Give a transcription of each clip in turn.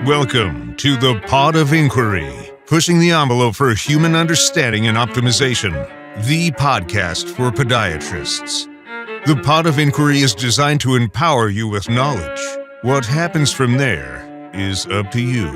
Welcome to the Pod of Inquiry, pushing the envelope for human understanding and optimization, the podcast for podiatrists. The Pod of Inquiry is designed to empower you with knowledge. What happens from there is up to you.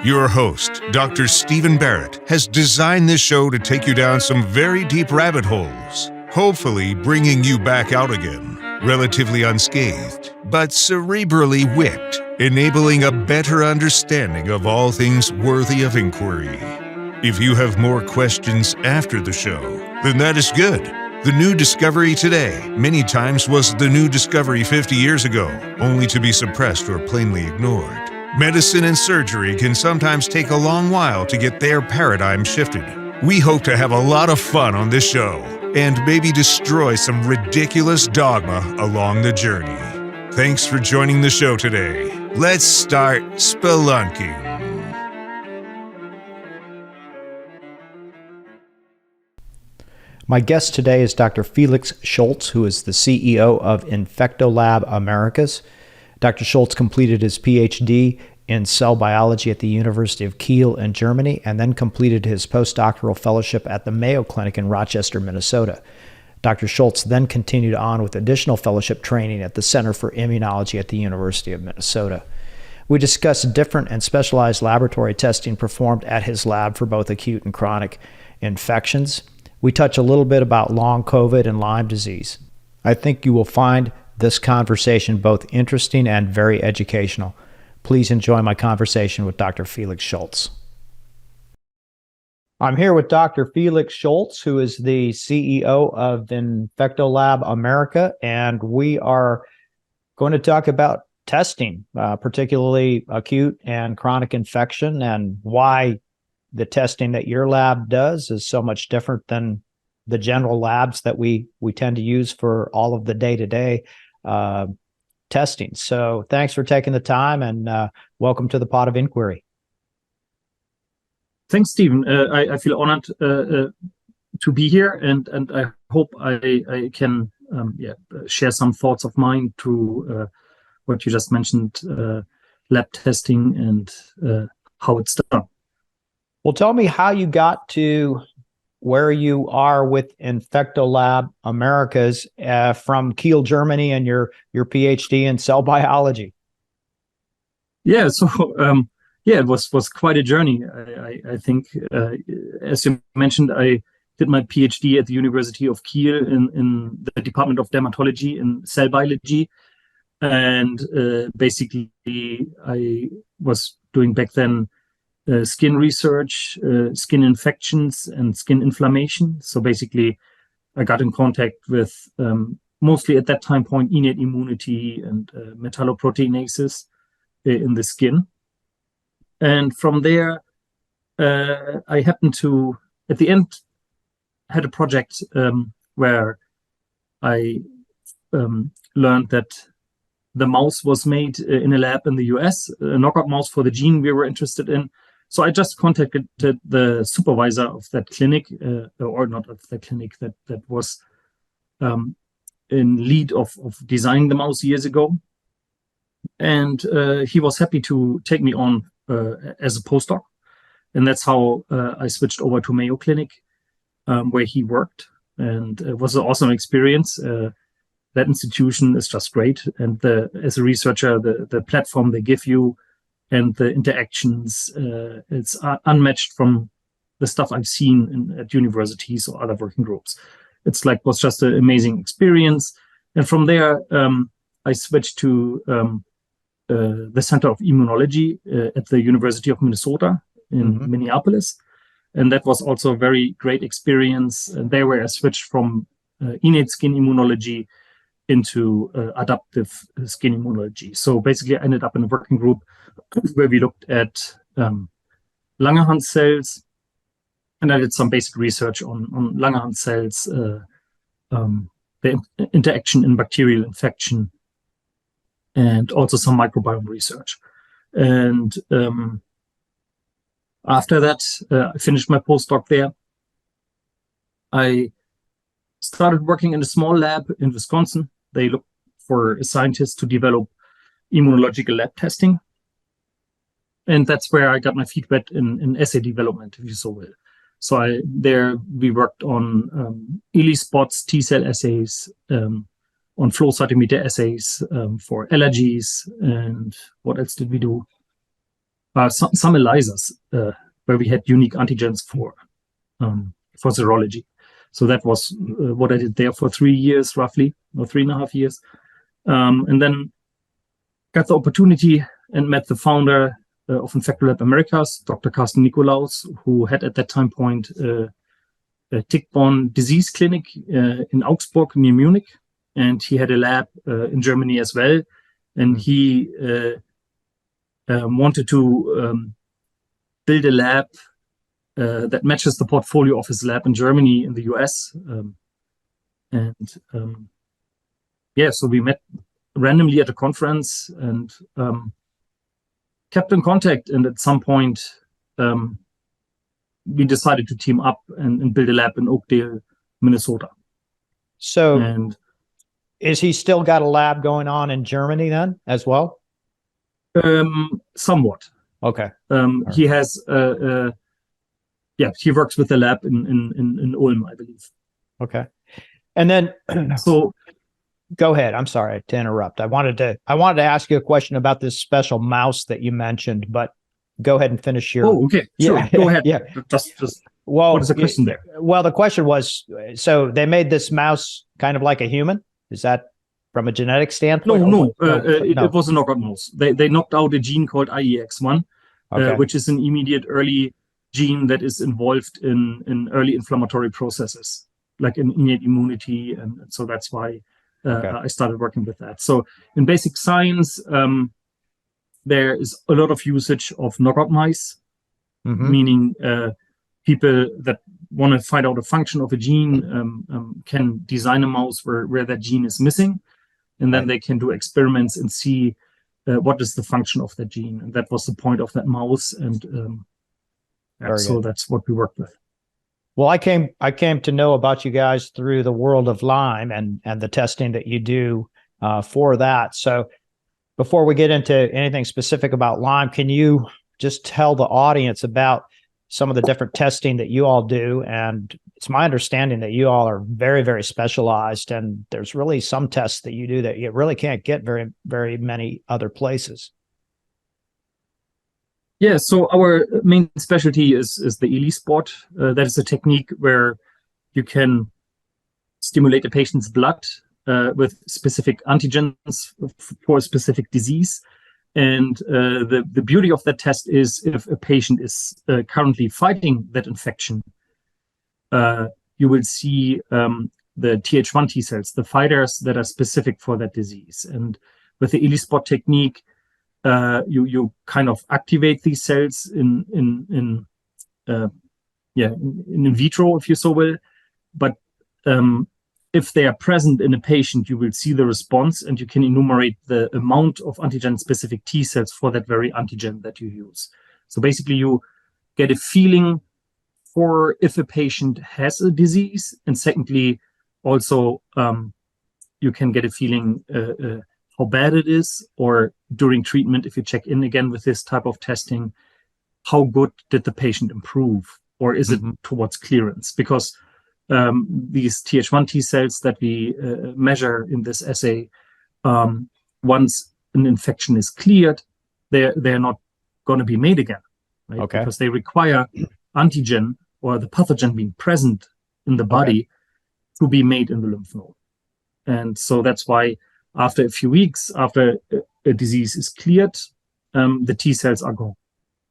Your host, Dr. Stephen Barrett, has designed this show to take you down some very deep rabbit holes, hopefully bringing you back out again, relatively unscathed, but cerebrally whipped, enabling a better understanding of all things worthy of inquiry. If you have more questions after the show, then that is good. The new discovery today many times was the new discovery 50 years ago, only to be suppressed or plainly ignored. Medicine and surgery can sometimes take a long while to get their paradigm shifted. We hope to have a lot of fun on this show and maybe destroy some ridiculous dogma along the journey. Thanks for joining the show today. Let's start spelunking. My guest today is Dr. Felix Scholz, who is the CEO of Infectolab-Americas. Dr. Scholz completed his PhD in cell biology at the University of Kiel in Germany and then completed his postdoctoral fellowship at the Mayo Clinic in Rochester, Minnesota. Dr. Scholz then continued on with additional fellowship training at the Center for Immunology at the University of Minnesota. We discussed different and specialized laboratory testing performed at his lab for both acute and chronic infections. We touch a little bit about long COVID and Lyme disease. I think you will find this conversation both interesting and very educational. Please enjoy my conversation with Dr. Felix Scholz. I'm here with Dr. Felix Scholz, who is the CEO of Infectolab-Americas, and we are going to talk about testing, particularly acute and chronic infection, and why the testing that your lab does is so much different than the general labs that we tend to use for all of the day-to-day testing. So thanks for taking the time, and welcome to the Pod of Inquiry. Thanks, Stephen. I feel honored to be here, and I hope I can share some thoughts of mine to what you just mentioned, lab testing and how it's done. Well, tell me how you got to where you are with Infectolab-Americas from Kiel, Germany, and your PhD in cell biology. Yeah, so it was quite a journey. I think, as you mentioned, I did my PhD at the University of Kiel in the Department of Dermatology in cell biology. And basically, I was doing back then skin research, skin infections, and skin inflammation. So basically, I got in contact with mostly at that time point innate immunity and metalloproteinases in the skin. And from there, I happened to, at the end, had a project where I learned that the mouse was made in a lab in the US, a knockout mouse for the gene we were interested in. So I just contacted the supervisor of that clinic, or not of the clinic, that was in lead of designing the mouse years ago. And he was happy to take me on as a postdoc. And that's how I switched over to Mayo Clinic, where he worked. And it was an awesome experience. That institution is just great. And as a researcher, the platform they give you and the interactions, it's unmatched from the stuff I've seen at universities or other working groups. Was just an amazing experience. And from there, I switched to the Center of Immunology at the University of Minnesota in Minneapolis. And that was also a very great experience. And there where I switched from innate skin immunology into adaptive skin immunology. So basically, I ended up in a working group where we looked at Langerhans cells, and I did some basic research on Langerhans cells, the interaction in bacterial infection, and also some microbiome research. And after that, I finished my postdoc there. I started working in a small lab in Wisconsin. They looked for scientists to develop immunological lab testing. And that's where I got my feet wet in assay development, if you so will. So we worked on ELI spots, T cell assays, on flow cytometer assays for allergies, and what else did we do? Some ELISAs where we had unique antigens for serology. So that was what I did there for 3 years, roughly, or 3.5 years. And then got the opportunity and met the founder of Infectolab-Americas, Dr. Carsten Nikolaus, who had at that time point a tick-borne disease clinic in Augsburg near Munich. And he had a lab in Germany as well. And he wanted to build a lab that matches the portfolio of his lab in Germany, in the US. So we met randomly at a conference and kept in contact. And at some point, we decided to team up and build a lab in Oakdale, Minnesota. So is he still got a lab going on in Germany then as well? Somewhat. Okay. He has, he works with the lab in Ulm, I believe. Okay. And then, so go ahead. I'm sorry to interrupt. I wanted to ask you a question about this special mouse that you mentioned, but go ahead and finish your. Oh, okay. Sure. Yeah. Go ahead. Yeah. Just. Well, what is the question there? Well, the question was, so they made this mouse kind of like a human. Is that from a genetic standpoint? No. It was a knockout mouse. They knocked out a gene called IEX1, which is an immediate early gene that is involved in early inflammatory processes, like in innate immunity. And so that's why I started working with that. So in basic science, there is a lot of usage of knockout mice, meaning people that want to find out a function of a gene can design a mouse where that gene is missing. And then they can do experiments and see what is the function of that gene. And that was the point of that mouse. And so that's what we worked with. Well, I came to know about you guys through the world of Lyme and the testing that you do for that. So before we get into anything specific about Lyme, can you just tell the audience about some of the different testing that you all do? And it's my understanding that you all are very, very specialized, and there's really some tests that you do that you really can't get very, very many other places. Yeah, so our main specialty is the ELI spot. That is a technique where you can stimulate a patient's blood with specific antigens for a specific disease. And the beauty of that test is if a patient is currently fighting that infection, you will see the Th1 T cells, the fighters that are specific for that disease. And with the ELI spot technique, you kind of activate these cells in vitro, if you so will. But if they are present in a patient, you will see the response, and you can enumerate the amount of antigen-specific T cells for that very antigen that you use. So basically, you get a feeling for if a patient has a disease, and secondly, also you can get a feeling how bad it is, or during treatment, if you check in again with this type of testing, how good did the patient improve, or is it towards clearance? Because these Th1 T cells that we measure in this assay, once an infection is cleared, they're not going to be made again, right? Okay. Because they require antigen or the pathogen being present in the body to be made in the lymph node. And so that's why after a few weeks, after a disease is cleared, the T cells are gone.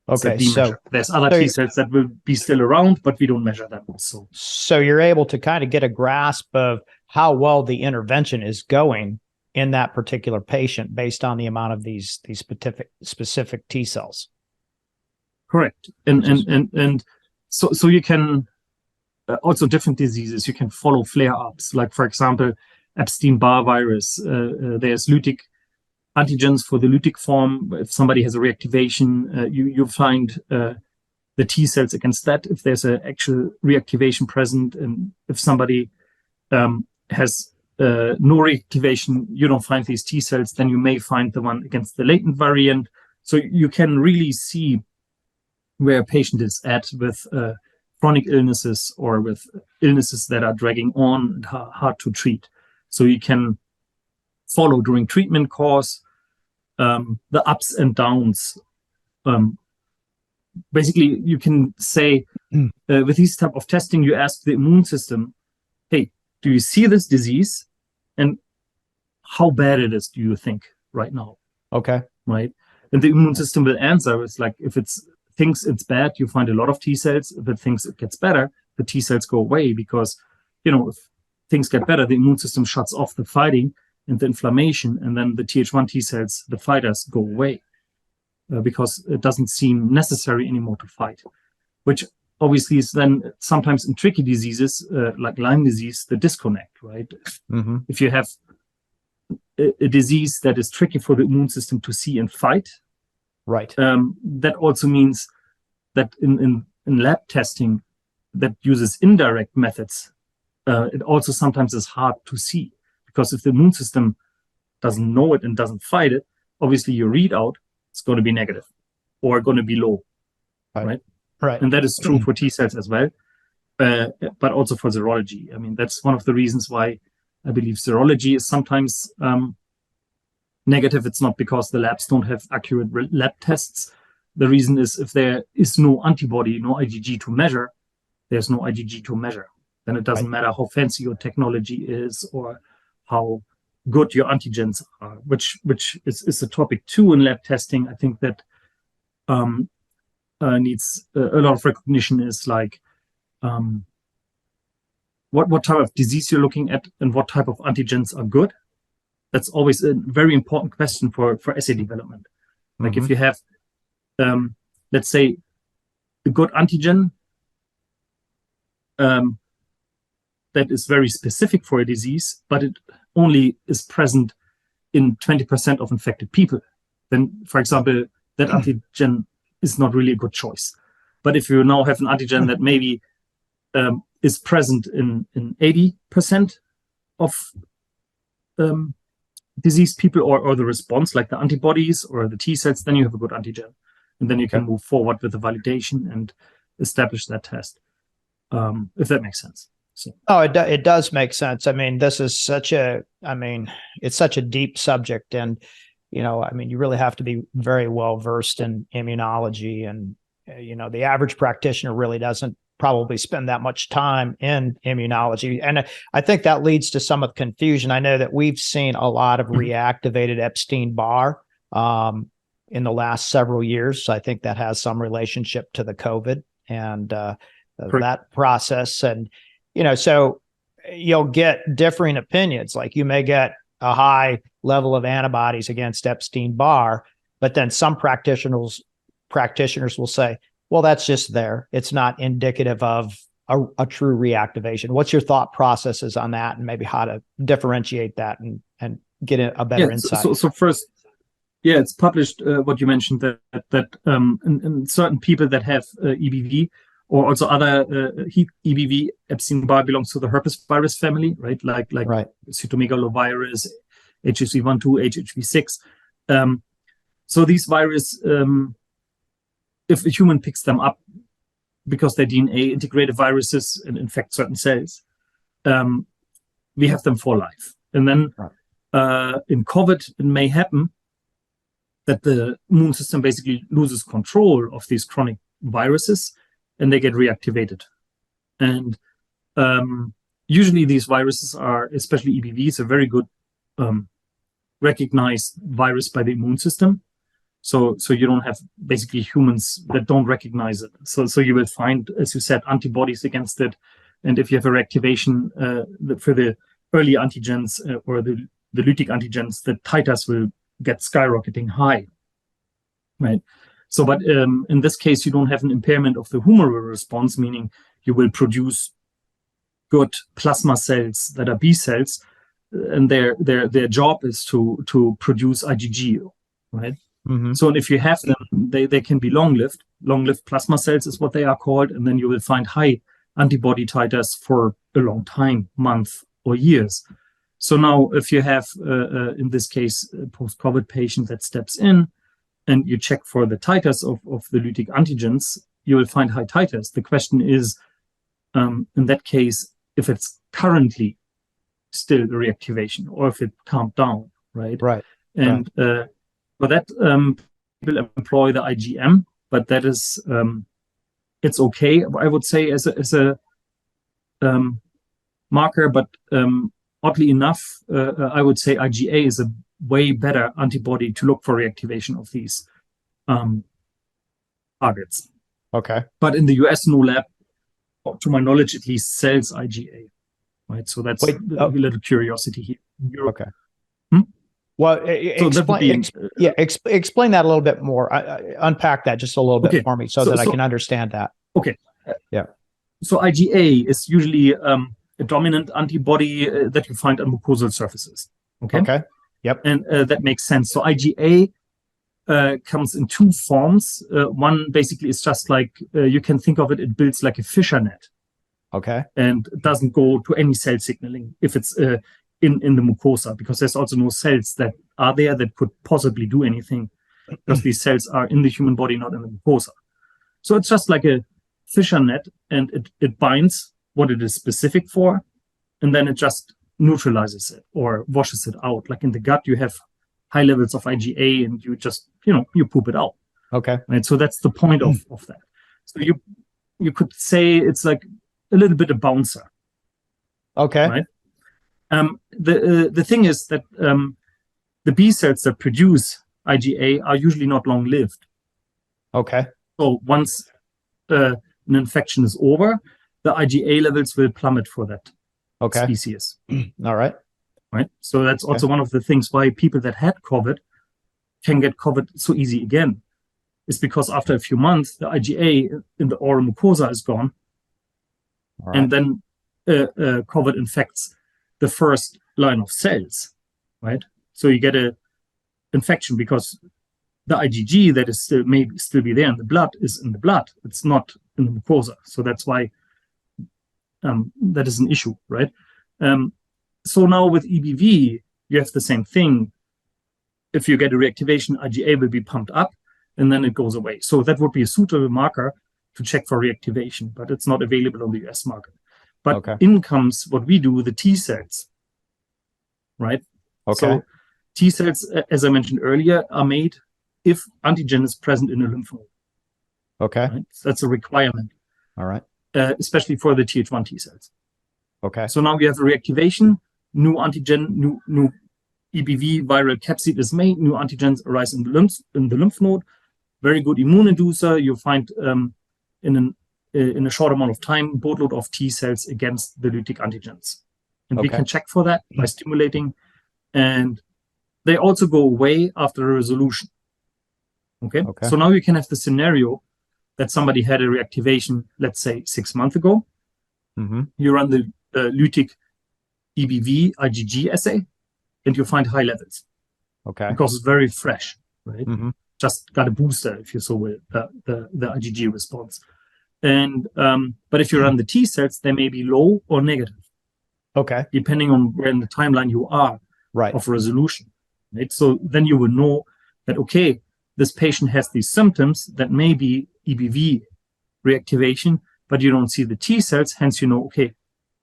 Okay, so there's other T cells that will be still around, but we don't measure them. So you're able to kind of get a grasp of how well the intervention is going in that particular patient based on the amount of these specific T cells. Correct, and so you can also different diseases. You can follow flare-ups, like for example, Epstein-Barr virus. There's lytic antigens for the lytic form. If somebody has a reactivation, you find the T cells against that if there's an actual reactivation present. And if somebody has no reactivation, you don't find these T cells, then you may find the one against the latent variant. So you can really see where a patient is at with chronic illnesses or with illnesses that are dragging on and hard to treat. So you can follow during treatment course the ups and downs. Basically, you can say with these type of testing, you ask the immune system, hey, do you see this disease? And how bad it is, do you think right now? Okay. Right. And the immune system will answer. It's like if it thinks it's bad, you find a lot of T cells. If it thinks it gets better, the T cells go away because, if things get better, the immune system shuts off the fighting and the inflammation, and then the Th1 T cells, the fighters, go away because it doesn't seem necessary anymore to fight, which obviously is then sometimes in tricky diseases like Lyme disease, the disconnect, right? Mm-hmm. If you have a disease that is tricky for the immune system to see and fight, right? That also means that in lab testing that uses indirect methods, it also sometimes is hard to see, because if the immune system doesn't know it and doesn't fight it, obviously your readout is going to be negative or going to be low, right? Right. And that is true for T cells as well, but also for serology. I mean, that's one of the reasons why I believe serology is sometimes negative. It's not because the labs don't have accurate lab tests. The reason is if there is no antibody, no IgG to measure, there's no IgG to measure. Then it doesn't matter how fancy your technology is or how good your antigens are, which is a topic too in lab testing. I think that needs a lot of recognition, is like what type of disease you're looking at and what type of antigens are good. That's always a very important question for assay development. Like if you have, let's say, a good antigen that is very specific for a disease, but it only is present in 20% of infected people, then, for example, that antigen is not really a good choice. But if you now have an antigen that maybe is present in 80% of diseased people, or the response, like the antibodies or the T cells, then you have a good antigen. And then you can move forward with the validation and establish that test, if that makes sense. So. Oh, it does make sense. I mean, this is it's such a deep subject, and, you really have to be very well versed in immunology, and, the average practitioner really doesn't probably spend that much time in immunology. And I think that leads to some of the confusion. I know that we've seen a lot of reactivated Epstein-Barr in the last several years. So I think that has some relationship to the COVID and that process. And, so you'll get differing opinions. Like you may get a high level of antibodies against Epstein-Barr, but then some practitioners will say, well, that's just there. It's not indicative of a true reactivation. What's your thought processes on that, and maybe how to differentiate that and get a better insight? So first, it's published what you mentioned, that in certain people that have EBV, or also other EBV, Epstein-Barr belongs to the herpes virus family, right? Like cytomegalovirus, HHV1/2, HHV6. So these viruses, if a human picks them up because they're DNA integrated viruses and infect certain cells, we have them for life. And then in COVID, it may happen that the immune system basically loses control of these chronic viruses and they get reactivated. And usually these viruses are, especially EBVs, a very good recognized virus by the immune system. So you don't have basically humans that don't recognize it. So you will find, as you said, antibodies against it. And if you have a reactivation for the early antigens or the lytic antigens, the titers will get skyrocketing high, right? So, but in this case, you don't have an impairment of the humoral response, meaning you will produce good plasma cells that are B cells, and their job is to produce IgG, right? Mm-hmm. So if you have them, they can be long-lived. Long-lived plasma cells is what they are called, and then you will find high antibody titers for a long time, months or years. So now if you have, in this case, a post-COVID patient that steps in, and you check for the titers of the lytic antigens, you will find high titers. The question is, in that case, if it's currently still a reactivation or if it calmed down, right? Right. And for that, people employ the IgM, but that is, it's okay, I would say, as a marker, but oddly enough, I would say IgA is a way better antibody to look for reactivation of these targets. Okay. But in the US, no lab, to my knowledge, at least sells IgA, right? So that's a little curiosity here. Okay. Well, explain that a little bit more. Unpack that just a little bit for me so that I can understand that. Okay. Yeah. So IgA is usually a dominant antibody that you find on mucosal surfaces. Okay. Okay. Yep. And that makes sense. So IgA comes in two forms. One basically is just like, you can think of it, it builds like a fisher net. Okay. And it doesn't go to any cell signaling if it's in the mucosa, because there's also no cells that are there that could possibly do anything, because these cells are in the human body, not in the mucosa. So it's just like a fisher net, and it binds what it is specific for, and then it just neutralizes it or washes it out. Like in the gut, you have high levels of IgA, and you just, you poop it out. Okay. Right. So that's the point of that. So you could say it's like a little bit a bouncer. Okay. Right. The thing is that the B cells that produce IgA are usually not long lived. Okay. So once an infection is over, the IgA levels will plummet for that species. All right. Right. So that's also one of the things why people that had COVID can get COVID so easy again. Is because after a few months, the IgA in the oral mucosa is gone. Right. And then COVID infects the first line of cells, right? So you get a infection because the IgG that is still maybe still be there in the blood is in the blood. It's not in the mucosa. So that's why that is an issue, right? So now with EBV, you have the same thing. If you get a reactivation, IgA will be pumped up and then it goes away. So that would be a suitable marker to check for reactivation, but it's not available on the US market. But in comes what we do, the T cells, right? Okay. So T cells, as I mentioned earlier, are made if antigen is present in a lymph node. Okay. Right? So that's a requirement. All right. Especially for the Th1 T cells. Okay. So now we have a reactivation, new antigen, new EBV viral capsid is made, new antigens arise in the lymph node. Very good immune inducer. You find in a short amount of time, boatload of T cells against the lytic antigens. And we can check for that by stimulating. And they also go away after a resolution. Okay. So now you can have the scenario that somebody had a reactivation, let's say 6 months ago. You run the lytic EBV IgG assay, and you find high levels. Okay. Because it's very fresh, right? Just got a booster, if you so will, the IgG response. And but if you run the T cells, they may be low or negative. Okay. Depending on where in the timeline you are of resolution. Right. So then you will know that, okay, this patient has these symptoms that may be EBV reactivation, but you don't see the T cells, hence you know, okay,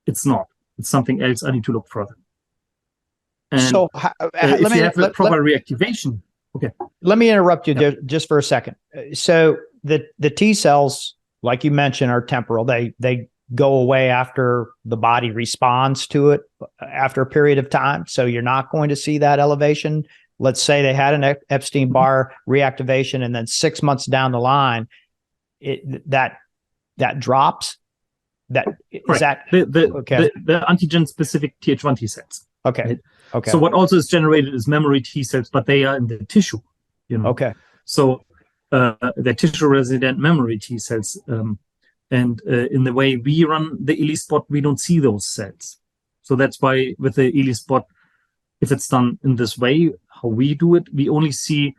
it's not. It's something else. I need to look further. And so if you have a proper reactivation, okay. Let me interrupt you just for a second. So the T cells, like you mentioned, are temporal. They go away after the body responds to it after a period of time. So you're not going to see that elevation. Let's say they had an Epstein-Barr reactivation, and then 6 months down the line, that drops. That is that the antigen-specific Th1 T cells. Okay. Right? Okay. So what also is generated is memory T cells, but they are in the tissue. Okay. So the tissue-resident memory T cells, and in the way we run the ELISpot, we don't see those cells. So that's why with the ELISpot, if it's done in this way, how we do it, we only see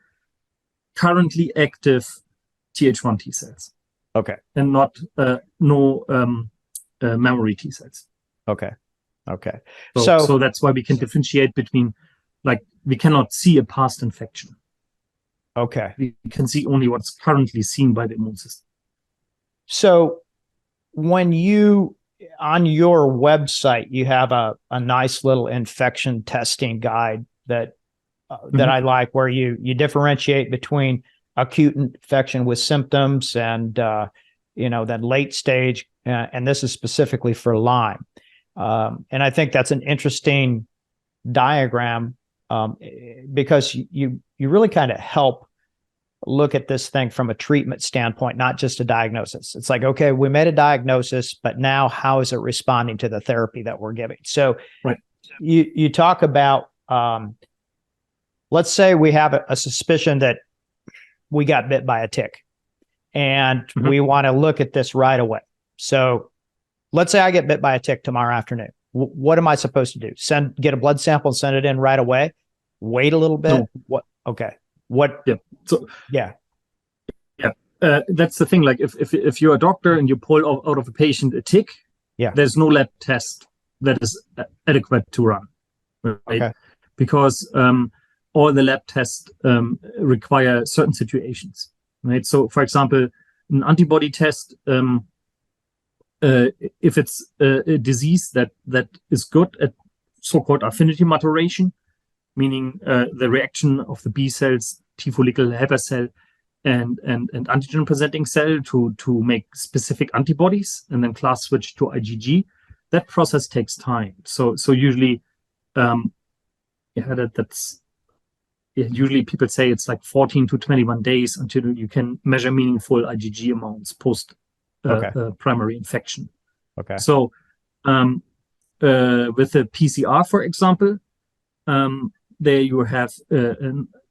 currently active Th1 T cells. Okay. And not memory T cells. Okay. Okay. So that's why we can differentiate between, like, we cannot see a past infection. Okay. We can see only what's currently seen by the immune system. So when you, on your website, you have a nice little infection testing guide that I like, where you differentiate between acute infection with symptoms and then late stage, and this is specifically for Lyme. And I think that's an interesting diagram, because you really kind of help look at this thing from a treatment standpoint, not just a diagnosis. It's like, okay, we made a diagnosis, but now how is it responding to the therapy that we're giving? So right. You talk about, let's say we have a suspicion that we got bit by a tick, and we want to look at this right away. So let's say I get bit by a tick tomorrow afternoon. What am I supposed to do? Get a blood sample and send it in right away? Wait a little bit? No. What? Okay. What? Yeah. So yeah. That's the thing. Like if you're a doctor and you pull out of a patient a tick, there's no lab test that is adequate to run, right? Okay. Because all the lab tests require certain situations, right? So, for example, an antibody test, if it's a disease that is good at so-called affinity maturation, meaning the reaction of the B cells, T follicle, helper cell, and antigen presenting cell to make specific antibodies, and then class switch to IgG, that process takes time. So usually, usually people say it's like 14 to 21 days until you can measure meaningful IgG amounts post primary infection. Okay. So with the PCR, for example, there you have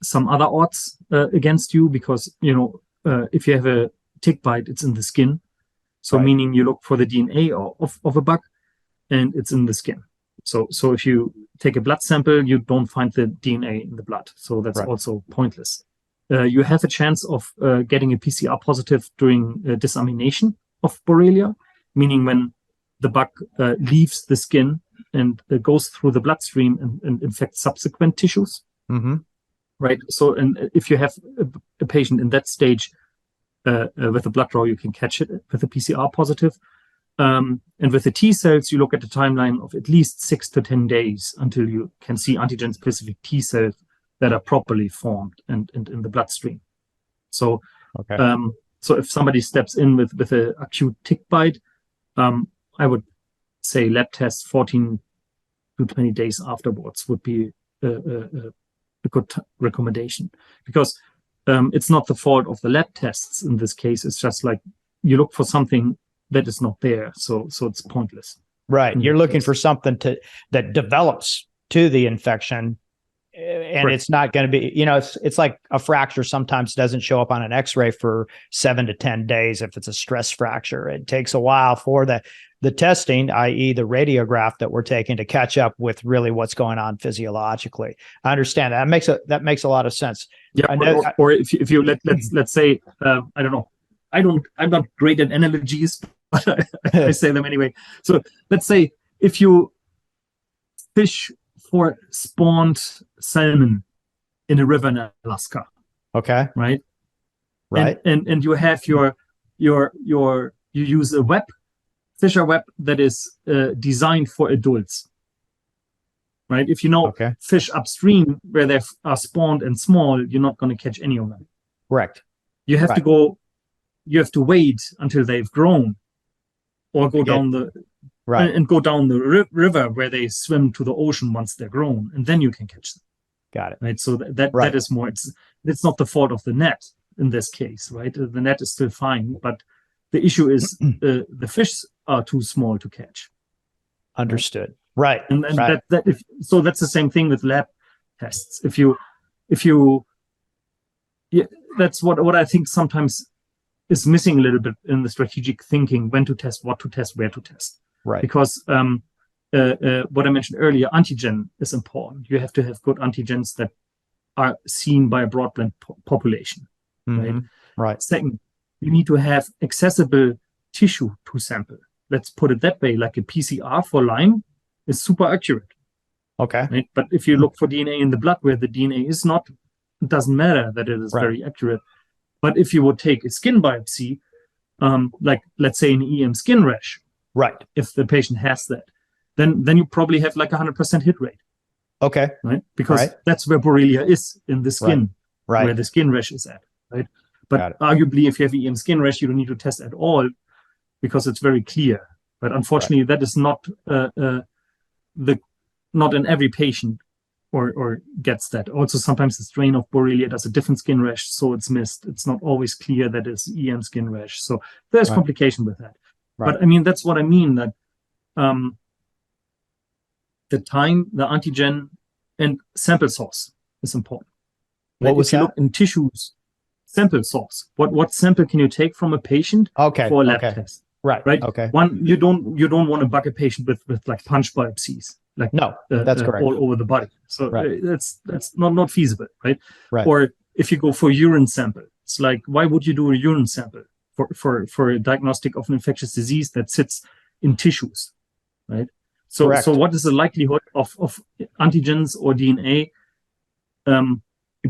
some other odds against you, because if you have a tick bite, it's in the skin. So meaning you look for the DNA of a bug, and it's in the skin. So if you take a blood sample, you don't find the DNA in the blood. So that's also pointless. You have a chance of getting a PCR positive during dissemination of Borrelia, meaning when the bug leaves the skin and goes through the bloodstream and infects subsequent tissues. Mm-hmm. Right. So, and if you have a patient in that stage with a blood draw, you can catch it with a PCR positive. And with the T cells, you look at the timeline of at least 6 to 10 days until you can see antigen-specific T cells that are properly formed and in the bloodstream. So, so if somebody steps in with an acute tick bite, I would say lab tests 14 to 20 days afterwards would be a good recommendation, because it's not the fault of the lab tests in this case. It's just like you look for something that is not there, so it's pointless. Right, you're looking for something that develops to the infection, and it's not going to be, it's like a fracture sometimes doesn't show up on an X-ray for 7 to 10 days if it's a stress fracture. It takes a while for the testing, i.e. the radiograph that we're taking, to catch up with really what's going on physiologically. I understand that. That makes a lot of sense. Yeah, or if you let's say, I don't know, I'm not great at analogies, but I say them anyway. So let's say if you fish for spawned salmon in a river in Alaska. Okay. Right. And you have you use a fisher web that is designed for adults. Right. If fish upstream where they are spawned and small, you're not going to catch any of them. Correct. You have to go. You have to wait until they've grown, or go down the river where they swim to the ocean once they're grown, and then you can catch them. Got it. Right. So that is more. It's not the fault of the net in this case, right? The net is still fine, but the issue is the fish are too small to catch. Understood. Right. And so that's the same thing with lab tests. If you that's what I think sometimes is missing a little bit in the strategic thinking: when to test, what to test, where to test. Right. Because what I mentioned earlier, antigen is important. You have to have good antigens that are seen by a broadband population. Mm-hmm. Right. Second, you need to have accessible tissue to sample. Let's put it that way. Like a PCR for Lyme is super accurate. Okay. Right? But if you look for DNA in the blood where the DNA is not it doesn't matter that it is Right. very accurate. But if you would take a skin biopsy, like let's say an EM skin rash, Right. if the patient has that, then you probably have like 100% hit rate, Okay. right? Because Right. that's where Borrelia is in the skin, Right. where the skin rash is at, right? But Got it. arguably, if you have EM skin rash, you don't need to test at all because it's very clear. But unfortunately, that is not not in every patient or gets that. Also, sometimes the strain of Borrelia does a different skin rash, so it's missed. It's not always clear that it's EM skin rash. So there's Right. complication with that. Right. But I mean, that's what I mean, that the time, the antigen, and sample source is important. What was if you that? look in tissues, sample source. What sample can you take from a patient Okay. for a lab Okay. test? Right. Right. Okay. One, you don't want to bug a patient with like punch biopsies, like No, that's correct. all over the body. So Right. that's not feasible, right? Right. Or if you go for urine sample, it's like, why would you do a urine sample for a diagnostic of an infectious disease that sits in tissues, right? So Correct. so what is the likelihood of antigens or DNA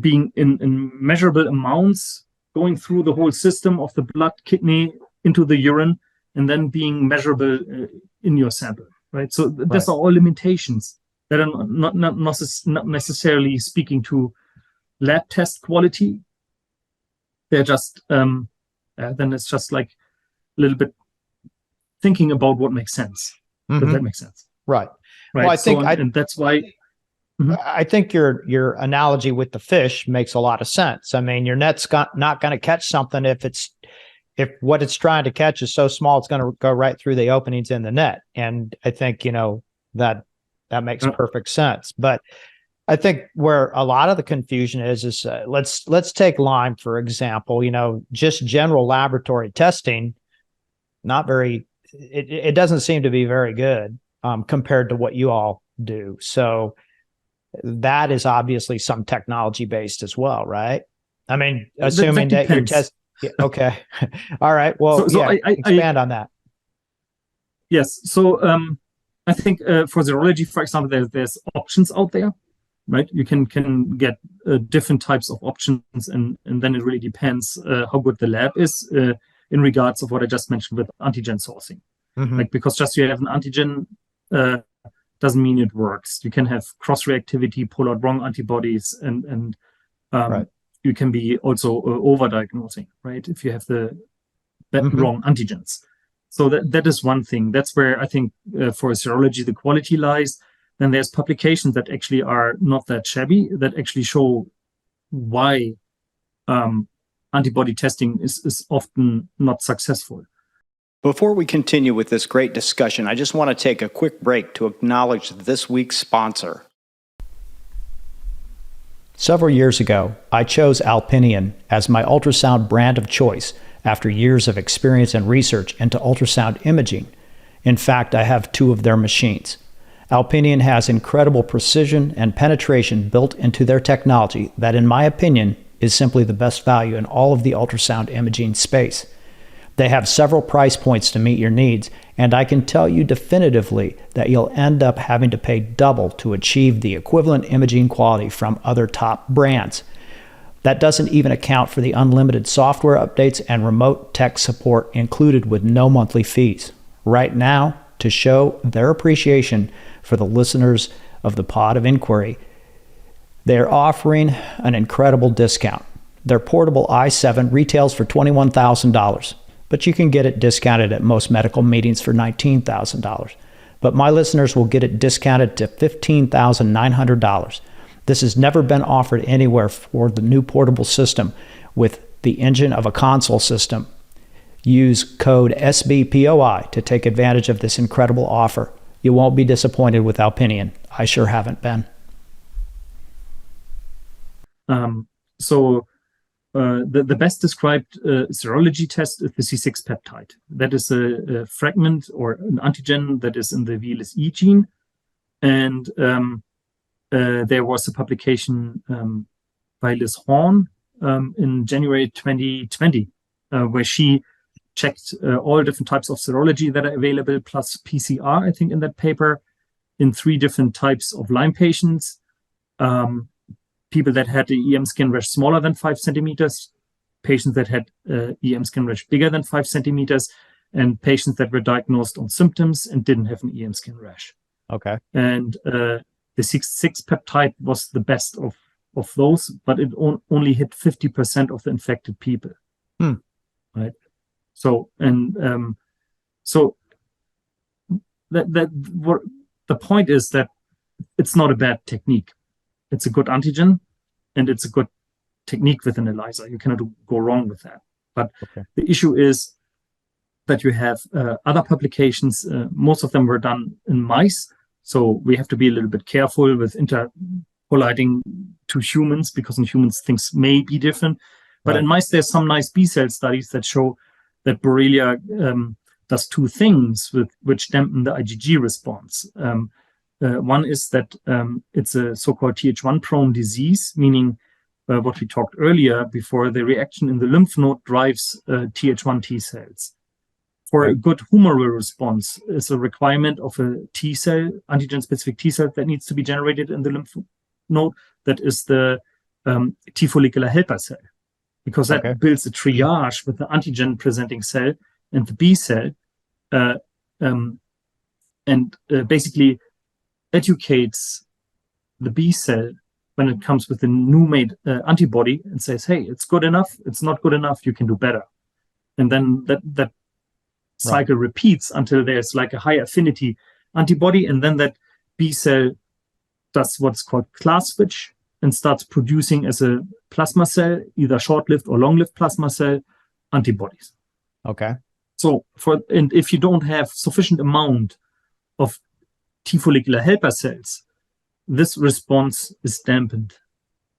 being in measurable amounts going through the whole system of the blood, kidney, into the urine, and then being measurable in your sample, right? So these are all limitations that are not necessarily speaking to lab test quality. They're just then it's just like a little bit thinking about what makes sense. Does that make sense? Right. Right. Well, I think and that's why. I think your analogy with the fish makes a lot of sense. I mean, your net's not going to catch something if what it's trying to catch is so small, it's going to go right through the openings in the net. And I think, that makes perfect sense. But I think where a lot of the confusion is let's take Lyme, for example, just general laboratory testing, it doesn't seem to be very good compared to what you all do. So that is obviously some technology based as well, right? I mean, assuming that your test. Yeah, okay. All right. Well, expand on that. Yes. So I think for serology, for example, there's options out there, right? You can get different types of options, and then it really depends how good the lab is in regards of what I just mentioned with antigen sourcing. Like, because just you have an antigen doesn't mean it works. You can have cross-reactivity, pull out wrong antibodies, and right. You can be also over-diagnosing, right? If you have the wrong antigens. So that is one thing. That's where I think for serology, the quality lies. Then there's publications that actually are not that shabby, that actually show why antibody testing is often not successful. Before we continue with this great discussion, I just want to take a quick break to acknowledge this week's sponsor. Several years ago, I chose Alpinion as my ultrasound brand of choice after years of experience and research into ultrasound imaging. In fact, I have 2 of their machines. Alpinion has incredible precision and penetration built into their technology that, in my opinion, is simply the best value in all of the ultrasound imaging space. They have several price points to meet your needs, and I can tell you definitively that you'll end up having to pay double to achieve the equivalent imaging quality from other top brands. That doesn't even account for the unlimited software updates and remote tech support included with no monthly fees. Right now, to show their appreciation for the listeners of the Pod of Inquiry, they're offering an incredible discount. Their portable i7 retails for $21,000. But you can get it discounted at most medical meetings for $19,000. But my listeners will get it discounted to $15,900. This has never been offered anywhere for the new portable system with the engine of a console system. Use code SBPOI to take advantage of this incredible offer. You won't be disappointed with Alpinion. I sure haven't been. The best described serology test is the C6 peptide. That is a fragment or an antigen that is in the VLSE gene. And there was a publication by Liz Horn in January 2020, where she checked all different types of serology that are available, plus PCR, I think, in that paper, in 3 different types of Lyme patients. people that had the EM skin rash smaller than 5 centimeters, patients that had EM skin rash bigger than 5 centimeters, and patients that were diagnosed on symptoms and didn't have an EM skin rash. Okay. And the 6 peptide was the best of those, but it only hit 50% of the infected people. Right. So the point is that it's not a bad technique. It's a good antigen, and it's a good technique with an ELISA. You cannot go wrong with that. But the issue is that you have other publications. Most of them were done in mice. So we have to be a little bit careful with interpolating to humans, because in humans things may be different. But in mice, there's some nice B-cell studies that show that Borrelia does two things which dampen the IgG response. One is that it's a so-called Th1 prone disease, meaning what we talked earlier before, the reaction in the lymph node drives Th1 T cells. For a good humoral response, is a requirement of a T cell, antigen-specific T cell that needs to be generated in the lymph node. That is the T follicular helper cell, because that builds a triage with the antigen-presenting cell and the B cell, and basically educates the B cell when it comes with a new made antibody and says, hey, it's good enough, it's not good enough, you can do better. And then that cycle repeats until there's like a high affinity antibody, and then that B cell does what's called class switch and starts producing as a plasma cell, either short-lived or long-lived plasma cell, antibodies. Okay. So and if you don't have sufficient amount of T follicular helper cells, this response is dampened,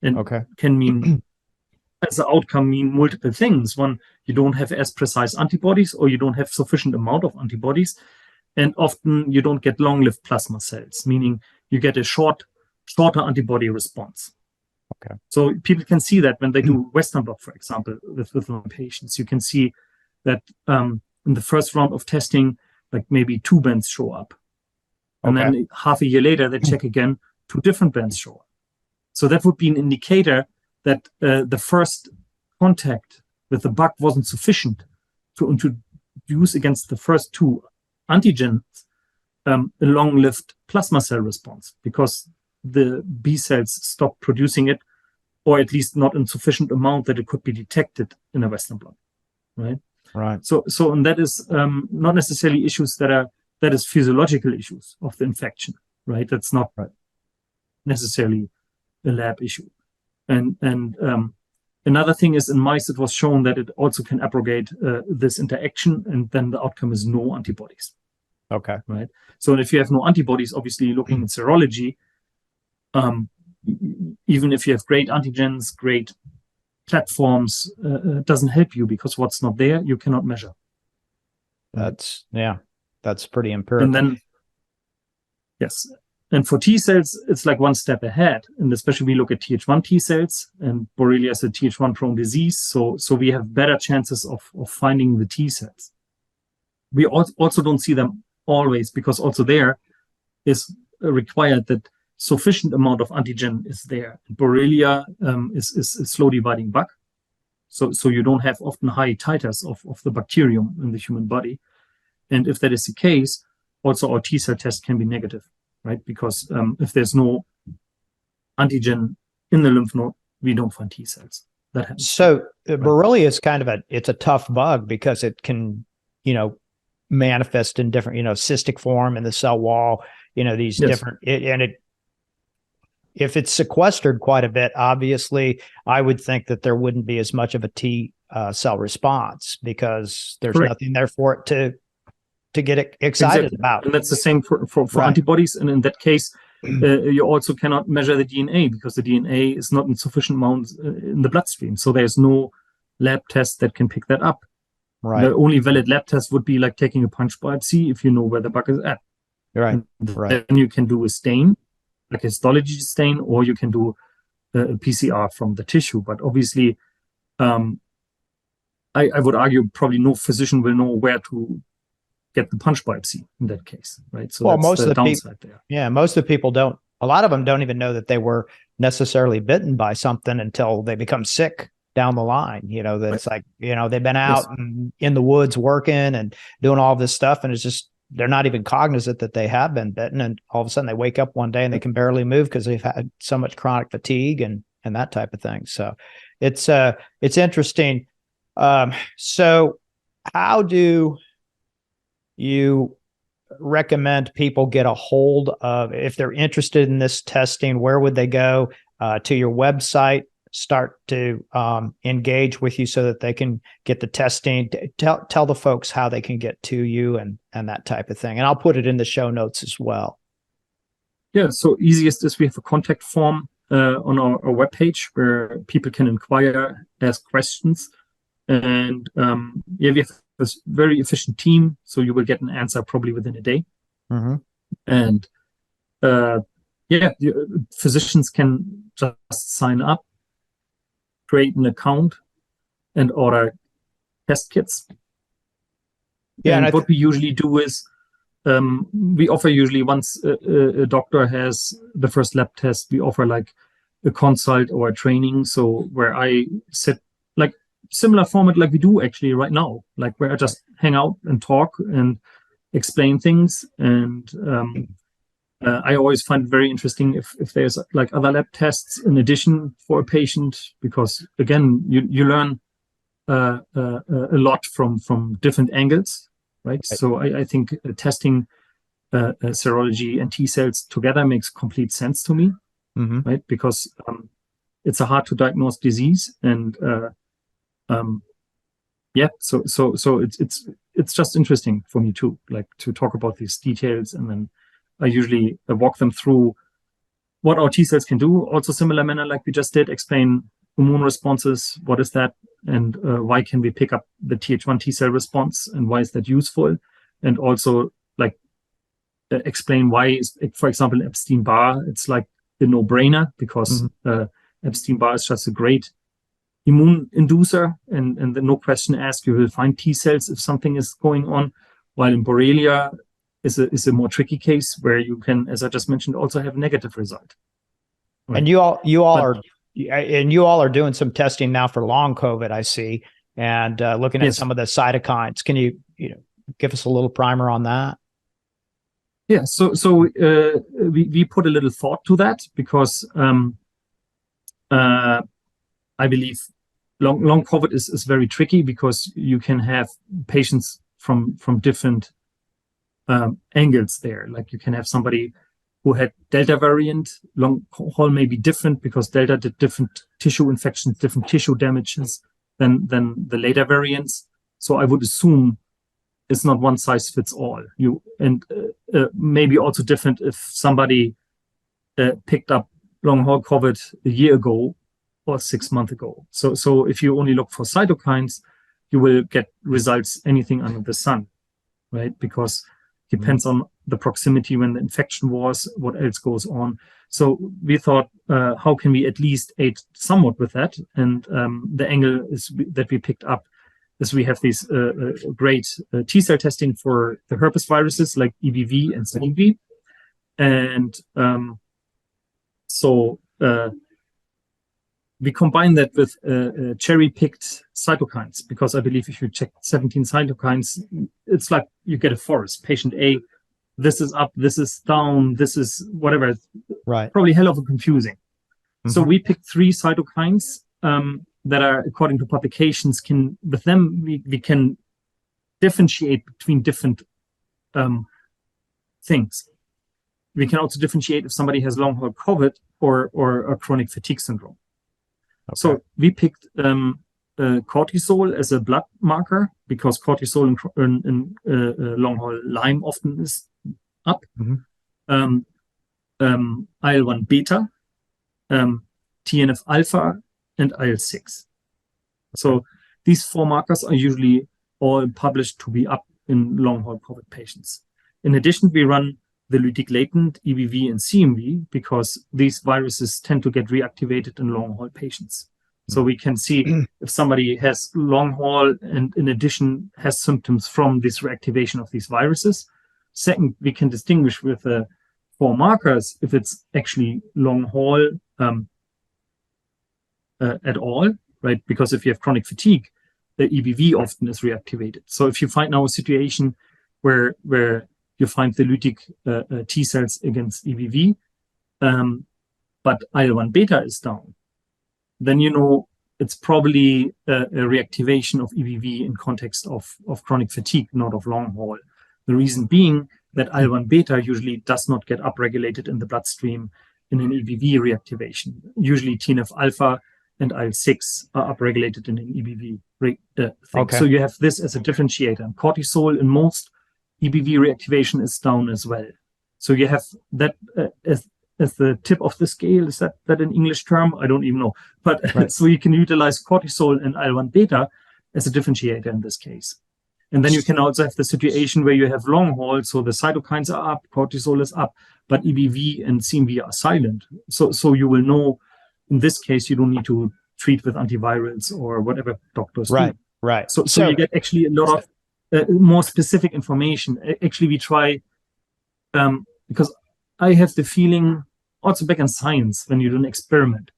and can mean, as an outcome, mean multiple things. One, you don't have as precise antibodies, or you don't have sufficient amount of antibodies, and often you don't get long-lived plasma cells, meaning you get a shorter antibody response. Okay. So people can see that when they do Western blot, for example, with patients, you can see that in the first round of testing, like maybe 2 bands show up. And then half a year later, they check again, 2 different bands show up. So that would be an indicator that the first contact with the bug wasn't sufficient to introduce against the first 2 antigens a long-lived plasma cell response, because the B cells stopped producing it, or at least not in sufficient amount that it could be detected in a Western blot, right? Right. So and that is not necessarily issues that is physiological issues of the infection, right? That's not necessarily a lab issue. And another thing is, in mice, it was shown that it also can abrogate this interaction, and then the outcome is no antibodies. Okay. Right. So if you have no antibodies, obviously looking at serology, even if you have great antigens, great platforms, doesn't help you, because what's not there, you cannot measure. That's pretty empirical. And then, yes. And for T cells, it's like one step ahead. And especially we look at Th1 T cells, and Borrelia is a Th1 prone disease. So we have better chances of finding the T cells. We also don't see them always, because also there is required that sufficient amount of antigen is there. Borrelia is a slow dividing bug. So you don't have often high titers of the bacterium in the human body. And if that is the case, also our T cell test can be negative, right? Because if there's no antigen in the lymph node, we don't find T cells. That happens. So Borrelia is kind of it's a tough bug, because it can, manifest in different, cystic form in the cell wall, these different, if it's sequestered quite a bit, obviously, I would think that there wouldn't be as much of a T cell response, because there's nothing there for it to get excited about. And that's the same for antibodies. And in that case, you also cannot measure the DNA, because the DNA is not in sufficient amounts in the bloodstream. So there's no lab test that can pick that up. Right. The only valid lab test would be like taking a punch biopsy if you know where the bug is at. Right. Then you can do a stain, like a histology stain, or you can do a PCR from the tissue. But obviously, I would argue probably no physician will know where to get the punch biopsy in that case, right? So well, that's most the of the downside people, there. most of the people don't. A lot of them don't even know that they were necessarily bitten by something until they become sick down the line. That it's like, they've been out in the woods working and doing all this stuff, and it's just, they're not even cognizant that they have been bitten. And all of a sudden they wake up one day and they can barely move because they've had so much chronic fatigue and that type of thing. So it's interesting. So how do you recommend people get a hold of, if they're interested in this testing, where would they go? To your website, start to engage with you so that they can get the testing? Tell the folks how they can get to you and that type of thing. And I'll put it in the show notes as well. Yeah, so easiest is we have a contact form on our webpage where people can inquire, ask questions. And we have a very efficient team, so you will get an answer probably within a day. Mm-hmm. And physicians can just sign up, create an account, and order test kits. Yeah, and what we usually do is we offer usually, once a doctor has the first lab test, we offer like a consult or a training. So where I sit, like similar format like we do actually right now, like where I just hang out and talk and explain things. And I always find it very interesting if there's like other lab tests in addition for a patient, because again, you learn a lot from different angles, right? So I think testing serology and T cells together makes complete sense to me, right? Because it's a hard to diagnose disease, and so it's just interesting for me too, like to talk about these details. And then I usually walk them through what our T cells can do. Also similar manner like we just did, explain immune responses, what is that, and why can we pick up the Th1 T cell response, and why is that useful? And also like explain why is, for example, Epstein-Barr, it's like a no-brainer, because Epstein-Barr is just a great immune inducer, and no question asked, you will find T cells if something is going on, while in Borrelia is a more tricky case where you can, as I just mentioned, also have a negative result. Right? And you all are doing some testing now for long COVID, I see, and looking at some of the cytokines. Can you give us a little primer on that? Yeah, so we put a little thought to that, because I believe long COVID is very tricky, because you can have patients from different angles there. Like you can have somebody who had Delta variant, long haul may be different because Delta did different tissue infections, different tissue damages than the later variants. So I would assume it's not one size fits all. Maybe also different if somebody picked up long haul COVID a year ago or 6 months ago. So if you only look for cytokines, you will get results anything under the sun, right? Because it depends on the proximity when the infection was, what else goes on. So we thought, how can we at least aid somewhat with that? And the angle that we picked up is we have these great T cell testing for the herpes viruses like EBV and CMV. And we combine that with cherry-picked cytokines, because I believe if you check 17 cytokines, it's like you get a forest. Patient A, this is up, this is down, this is whatever. Right. Probably hell of a confusing. So we picked 3 cytokines that are, according to publications, we can differentiate between different things. We can also differentiate if somebody has long haul COVID or a chronic fatigue syndrome. Okay. So we picked cortisol as a blood marker, because cortisol in long haul Lyme often is up. IL-1 beta, TNF alpha, and IL-6. So these 4 markers are usually all published to be up in long haul COVID patients. In addition, we run the lytic latent EBV and CMV, because these viruses tend to get reactivated in long haul patients. So we can see if somebody has long haul and in addition has symptoms from this reactivation of these viruses. Second, we can distinguish with a For markers, if it's actually long haul at all, right? Because if you have chronic fatigue, the EBV often is reactivated. So if you find now a situation where you find the lytic T cells against EBV, but IL-1 beta is down, then you know it's probably a reactivation of EBV in context of chronic fatigue, not of long haul. The reason being that IL-1 beta usually does not get upregulated in the bloodstream in an EBV reactivation. Usually TNF alpha and IL-6 are upregulated in an EBV thing. Okay. So you have this as a differentiator. And cortisol in most EBV reactivation is down as well. So you have that as the tip of the scale. Is that an English term? I don't even know. But right. So you can utilize cortisol and IL-1 beta as a differentiator in this case. And then you can also have the situation where you have long haul, so the cytokines are up, cortisol is up, but EBV and CMV are silent. So you will know, in this case, you don't need to treat with antivirals or whatever doctors do. Right. So you get actually a lot of more specific information. Actually, we try, because I have the feeling, also back in science, when you do an experiment,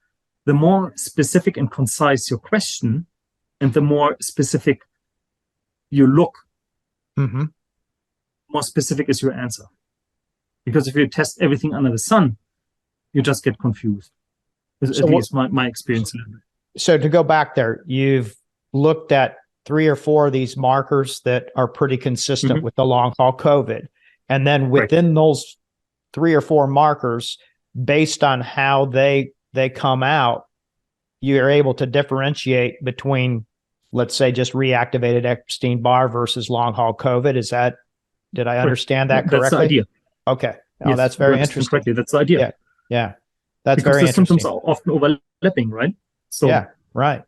the more specific and concise your question, and the more specific you look, more specific is your answer. Because if you test everything under the sun, you just get confused. At least my experience. So to go back there, you've looked at 3 or 4 of these markers that are pretty consistent with the long haul COVID. And then within those 3 or 4 markers, based on how they come out, you're able to differentiate between, let's say, just reactivated Epstein-Barr versus long haul COVID. Did I understand that correctly? That's the idea. Okay. Oh, yes, that's very interesting. Correctly. That's the idea. Yeah. That's because very the interesting. symptoms are often overlapping, right? So yeah, right.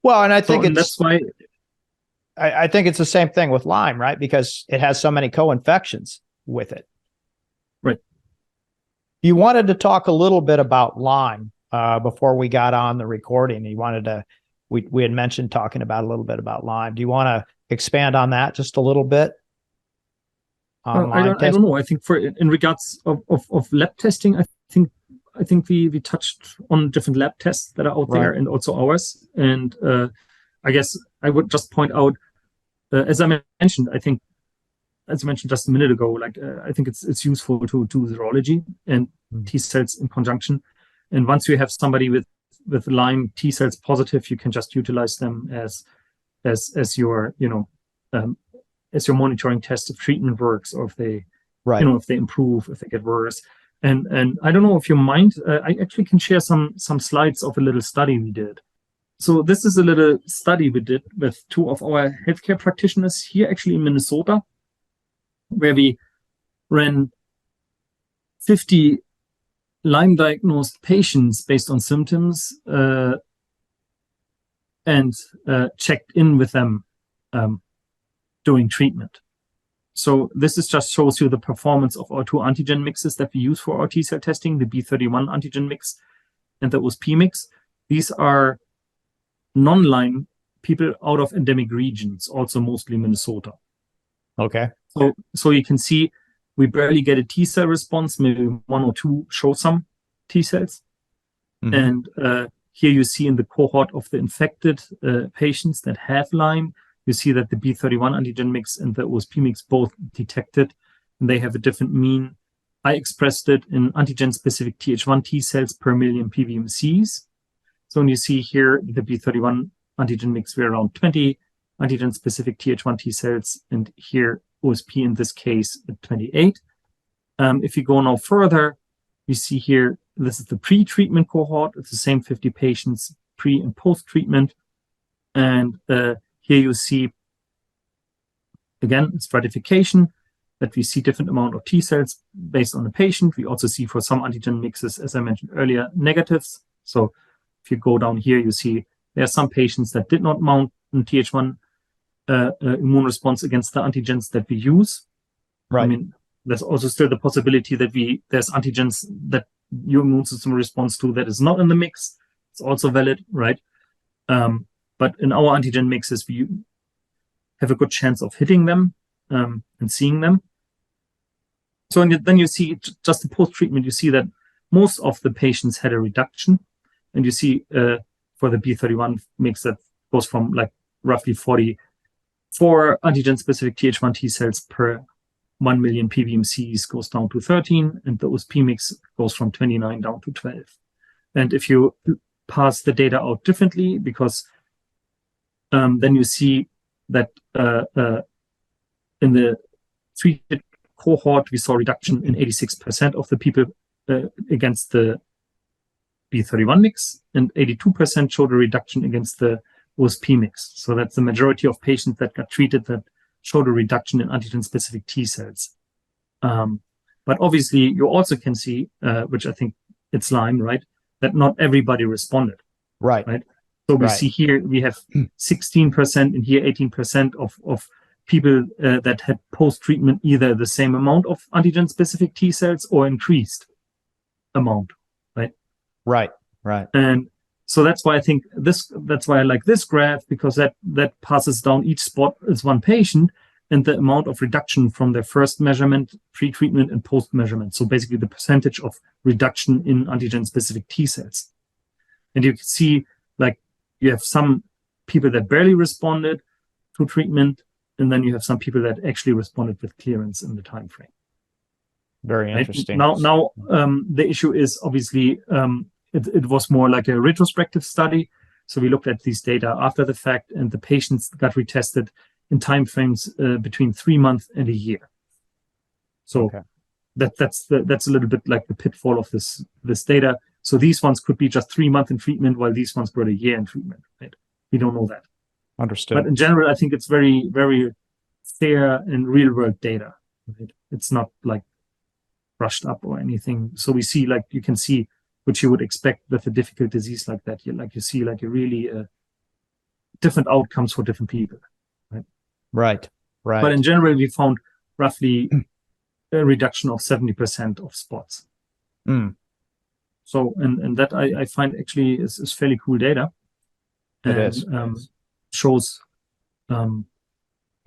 Well, and I think that's why I think it's the same thing with Lyme, right? Because it has so many co-infections with it. Right. You wanted to talk a little bit about Lyme before we got on the recording. You wanted to, we had mentioned talking about a little bit about Lyme. Do you want to expand on that just a little bit? I don't know. I think in regards of lab testing, I think we touched on different lab tests that are out there and also ours. And I guess I would just point out, as I mentioned, just a minute ago, I think it's useful to do serology and T cells in conjunction. And once you have somebody with Lyme T cells positive, you can just utilize them as your as your monitoring test if treatment works, or if they if they improve, if they get worse. And I don't know if you mind, I actually can share some slides of a little study we did. So this is a little study we did with 2 of our healthcare practitioners here, actually in Minnesota, where we ran 50 Lyme diagnosed patients based on symptoms and checked in with them during treatment. So this just shows you the performance of our 2 antigen mixes that we use for our T-cell testing, the B31 antigen mix and the OSP mix. These are non-Lyme people out of endemic regions, also mostly Minnesota. Okay. So you can see we barely get a T-cell response, maybe 1 or 2 show some T-cells. And here you see in the cohort of the infected patients that have Lyme, you see that the B31 antigen mix and the OSP mix both detected, and they have a different mean. I expressed it in antigen-specific Th1 T cells per million PBMCs. So when you see here, the B31 antigen mix, we're around 20 antigen-specific Th1 T cells, and here OSP in this case at 28. If you go now further, you see here, this is the pre-treatment cohort. It's the same 50 patients pre and post-treatment. And here you see, again, stratification, that we see different amount of T cells based on the patient. We also see for some antigen mixes, as I mentioned earlier, negatives. So if you go down here, you see there are some patients that did not mount a Th1 immune response against the antigens that we use. Right. I mean, there's also still the possibility that there's antigens that your immune system responds to that is not in the mix. It's also valid, right? But in our antigen mixes, we have a good chance of hitting them and seeing them. then you see just the post-treatment, you see that most of the patients had a reduction. And you see for the B31 mix that goes from like roughly 44 antigen-specific Th1 T cells per 1 million PBMCs goes down to 13, and the OSP mix goes from 29 down to 12. And if you pass the data out differently, because then you see that in the treated cohort, we saw reduction in 86% of the people against the B31 mix, and 82% showed a reduction against the OSP mix. So that's the majority of patients that got treated that showed a reduction in antigen-specific T cells. But obviously, you also can see, which I think it's Lyme, right, that not everybody responded. Right. So we see here, we have 16% and here 18% of people that had post-treatment either the same amount of antigen-specific T cells or increased amount, right? Right. And so that's why I think that's why I like this graph, because that passes down each spot as one patient and the amount of reduction from their first measurement, pre-treatment and post-measurement. So basically the percentage of reduction in antigen-specific T cells. And you can see, like, you have some people that barely responded to treatment, and then you have some people that actually responded with clearance in the time frame. Very interesting. Now, the issue is obviously it was more like a retrospective study. So we looked at these data after the fact, and the patients got retested in time frames between 3 months and a year. So that's a little bit like the pitfall of this data. So these ones could be just 3 months in treatment, while these ones were a year in treatment. Right? We don't know that. Understood. But in general, I think it's very, very fair and real world data. Right? It's not like brushed up or anything. So we see, like, you can see what you would expect with a difficult disease like that. You see like a really different outcomes for different people. Right. But in general, we found roughly a reduction of 70% of spots. So, and that I find actually is fairly cool data. It is. Shows, the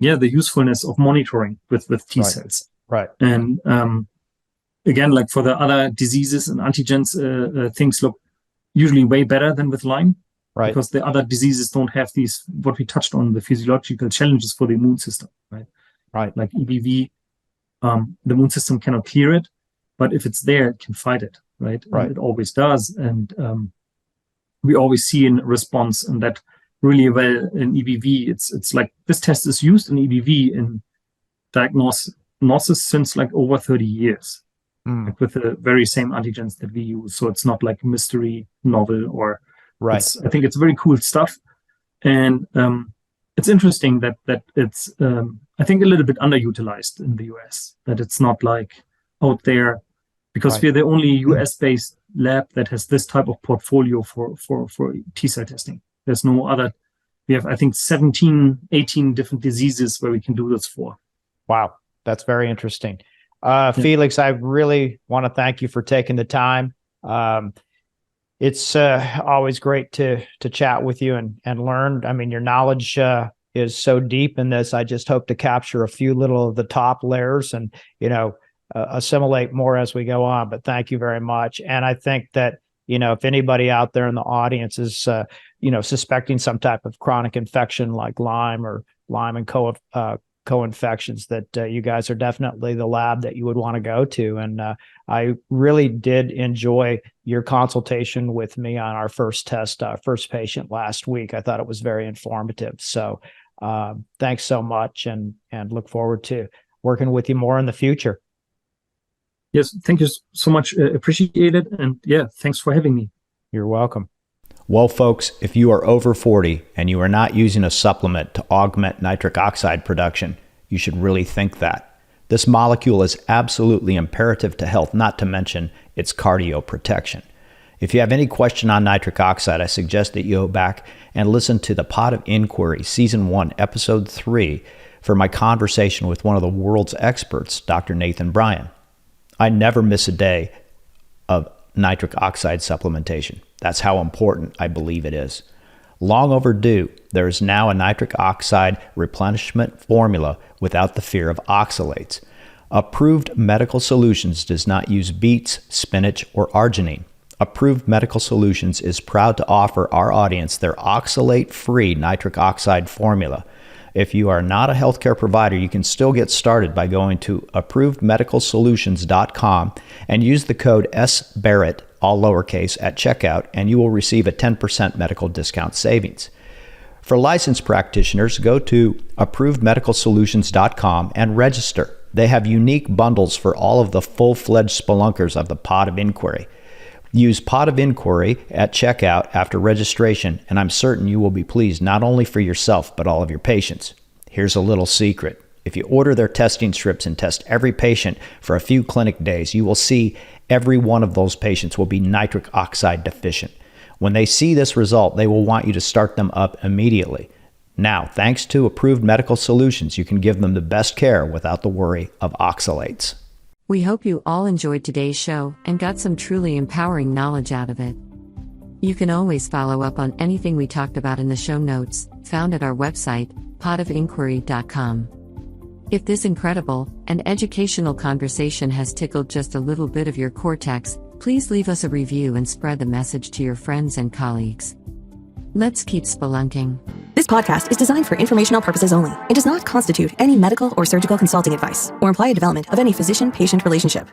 usefulness of monitoring with T cells. Right. And again, like for the other diseases and antigens, things look usually way better than with Lyme. Right. Because the other diseases don't have these, what we touched on, the physiological challenges for the immune system, right? Right. Like EBV, the immune system cannot clear it, but if it's there, it can fight it, right? Right. And it always does. And we always see in response, and that really well in EBV, it's like this test is used in EBV in diagnosis since like over 30 years, like with the very same antigens that we use. So it's not like mystery, novel, or right. I think it's very cool stuff. And it's interesting that it's, I think, a little bit underutilized in the US, that it's not like out there, because we're the only US-based lab that has this type of portfolio for T-cell testing. There's no other. We have, I think, 17, 18 different diseases where we can do this for. Wow. That's very interesting. Felix, I really want to thank you for taking the time. It's always great to chat with you and learn. I mean, your knowledge is so deep in this. I just hope to capture a few little of the top layers and, assimilate more as we go on. But thank you very much. And I think that, if anybody out there in the audience is, suspecting some type of chronic infection like Lyme or Lyme and co-infections, that you guys are definitely the lab that you would want to go to. And I really did enjoy your consultation with me on our first patient last week. I thought it was very informative. So thanks so much, and look forward to working with you more in the future. Yes, thank you so much. Appreciate it. And thanks for having me. You're welcome. Well, folks, if you are over 40 and you are not using a supplement to augment nitric oxide production, you should really think that. This molecule is absolutely imperative to health, not to mention its cardio protection. If you have any question on nitric oxide, I suggest that you go back and listen to the Pod of Inquiry, Season 1, Episode 3, for my conversation with one of the world's experts, Dr. Nathan Bryan. I never miss a day of nitric oxide supplementation. That's how important I believe it is. Long overdue, there is now a nitric oxide replenishment formula without the fear of oxalates. Approved Medical Solutions does not use beets, spinach, or arginine. Approved Medical Solutions is proud to offer our audience their oxalate-free nitric oxide formula. If you are not a healthcare provider, you can still get started by going to approvedmedicalsolutions.com and use the code SBarrett, all lowercase, at checkout, and you will receive a 10% medical discount savings. For licensed practitioners, go to approvedmedicalsolutions.com and register. They have unique bundles for all of the full-fledged spelunkers of the Pod of Inquiry. Use Pod of Inquiry at checkout after registration, and I'm certain you will be pleased not only for yourself, but all of your patients. Here's a little secret. If you order their testing strips and test every patient for a few clinic days, you will see every one of those patients will be nitric oxide deficient. When they see this result, they will want you to start them up immediately. Now, thanks to Approved Medical Solutions, you can give them the best care without the worry of oxalates. We hope you all enjoyed today's show and got some truly empowering knowledge out of it. You can always follow up on anything we talked about in the show notes, found at our website, podofinquiry.com. If this incredible and educational conversation has tickled just a little bit of your cortex, please leave us a review and spread the message to your friends and colleagues. Let's keep spelunking. This podcast is designed for informational purposes only and does not constitute any medical or surgical consulting advice or imply a development of any physician-patient relationship.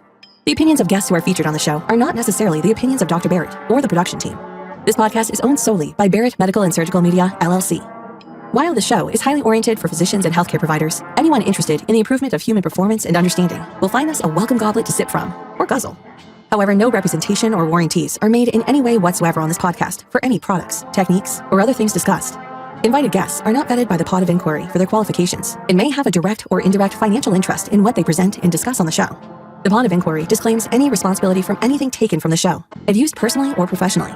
The opinions of guests who are featured on the show are not necessarily the opinions of Dr. Barrett or the production team. This podcast is owned solely by Barrett Medical and Surgical Media, LLC. While the show is highly oriented for physicians and healthcare providers, anyone interested in the improvement of human performance and understanding will find this a welcome goblet to sip from, or guzzle. However, no representation or warranties are made in any way whatsoever on this podcast for any products, techniques, or other things discussed. Invited guests are not vetted by the Pod of Inquiry for their qualifications and may have a direct or indirect financial interest in what they present and discuss on the show. The Pod of Inquiry disclaims any responsibility from anything taken from the show and used personally or professionally.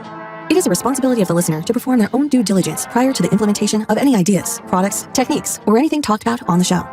It is a responsibility of the listener to perform their own due diligence prior to the implementation of any ideas, products, techniques, or anything talked about on the show.